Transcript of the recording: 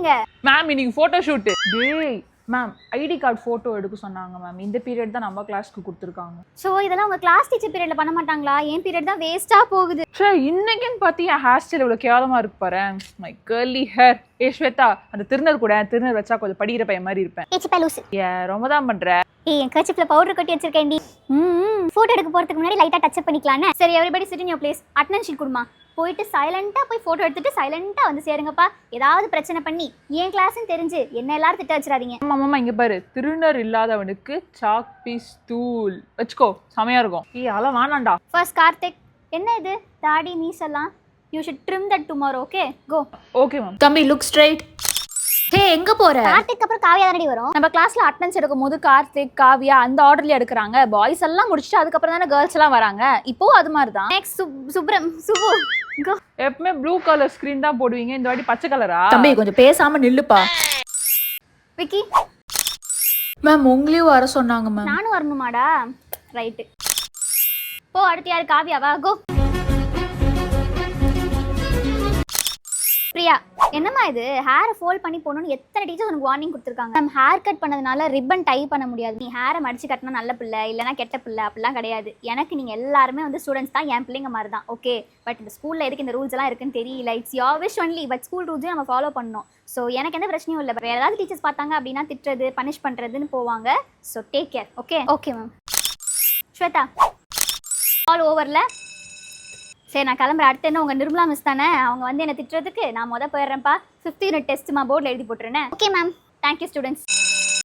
நீங்க? மேம் இன்னைக்கு photo shoot. டேய் மேம் ஐடி கார்டு போட்டோ எடுக்க சொன்னாங்க மேம். இந்த பீரியட் தான் நம்ம கிளாஸ்க்கு கொடுத்துருக்காங்க. சோ இதெல்லாம் உங்க கிளாஸ் டீச்சர் பீரியட்ல பண்ண மாட்டாங்களா? ஏன் பீரியட் தான் வேஸ்டா போகுது. சே இன்னைக்குன்னு பார்த்து என் ஹேர் ஸ்டைல் இவ்வளோ கேவலமாக இருக்கு பாரு. My curly hair. ஏ ஸ்வேதா அந்த திருநர் கூட திருநர் வச்சா கொஞ்சம் படிக்கிற பையன் மாதிரி இருப்பேன். ஏச்சி லூசு. ஏ ரொம்ப தான் பண்ற. ஏய் என் கர்ச்சிப்ல பவுடர் கட்டி வச்சிருக்கேன்டி. போட்டோ எடுக்க போறதுக்கு முன்னாடி லைட்டா டச் அப் பண்ணிக்கலாம்னே. சரி everybody sit in your place. Attendance sheet கொடுமா. போயிட்டு சைலண்டா போய் போட்டோ எடுத்துட்டு சைலண்டா வந்து சேருங்கப்பா. ஏதாவது பிரச்சனை பண்ணி என் கிளாஸ்னு தெரிஞ்சு என்ன எல்லாரும் திட்ட வச்சிடாதீங்க. ஆமா இங்க பாரு, திருநர் இல்லாதவனுக்கு சாக் பீஸ் தூள் வச்சுக்கோ, செமையா இருக்கும். ஏய் அதெல்லாம் வேணாம்டா. ஃபர்ஸ்ட் கார்த்திக், என்ன இது தாடி மீசெல்லாம்? You should trim that tomorrow. Okay go. Okay ma'am. தம்பி லுக் ஸ்ட்ரைட். ஹே எங்க போற? கார்த்திக் அப்புறம் காவியா தானடி வரும். நம்ம கிளாஸ்ல அட்டெண்டன்ஸ் எடுக்கும் போது கார்த்திக் காவியா அந்த ஆர்டர்ல எடுக்கிறாங்க. பாய்ஸ் எல்லாம் முடிச்சுட்டு அதுக்கப்புறம் தானே கேர்ள்ஸ் எல்லாம் வராங்க. இப்போ அது மாதிரி தான். நெக்ஸ்ட் சுப்ரம் சுபு கோ. எப்பவுமே ப்ளூ கலர் ஸ்கிரீன் தான் போடுவீங்க, இந்த வாட்டி பச்சை கலரா? தம்பி கொஞ்சம் பேசாம நில்லுப்பா. விக்கி மேம் உங்களையும் வர சொன்னாங்க மேம். நானும் வரணுமாடா? ரைட்டு போ. அடுத்து யாரு? காவியாவா? கோ. பிரியா என்னம்மா இது ஹேரை ஃபோல்ட் பண்ணி போகணும்னு எத்தனை டீச்சர்ஸ் உனக்கு வார்னிங் கொடுத்துருக்காங்க. நம்ம ஹேர் கட் பண்ணதுனால ரிப்பன் டை பண்ண முடியாது. நீ ஹேரை மடிச்சு கட்டினா நல்ல பிள்ளை இல்லைனா கெட்ட பிள்ளை அப்படிலாம் கிடையாது. எனக்கு நீங்கள் எல்லாருமே வந்து ஸ்டூடெண்ட்ஸ் தான், என் பிள்ளைங்க மாதிரி தான். ஓகே பட் இந்த ஸ்கூலில் எதுக்கு இந்த ரூல்ஸ் எல்லாம் இருக்குன்னு தெரியல. It's your wish only. But school ரூல்ஸையும் நம்ம ஃபாலோ பண்ணணும். ஸோ எனக்கு எந்த பிரச்சனையும் இல்லை. வேறு ஏதாவது டீச்சர்ஸ் பார்த்தாங்க அப்படின்னா திட்டுறது பனிஷ் பண்ணுறதுன்னு போவாங்க. So take care. Okay okay ma'am. Shweta all ஓவரில். சரி நான் கிளம்புறேன். அடுத்து என்ன உங்கள் நிர்மலா மிஸ் தானே, அவங்க வந்து என்னை திட்டுறதுக்கு நான் போயிடுறேன்ப்பா. 5th யூனிட் டெஸ்ட்டுமா போர்டில் எழுதி போட்டுருனேன். Okay ma'am. Thank you students.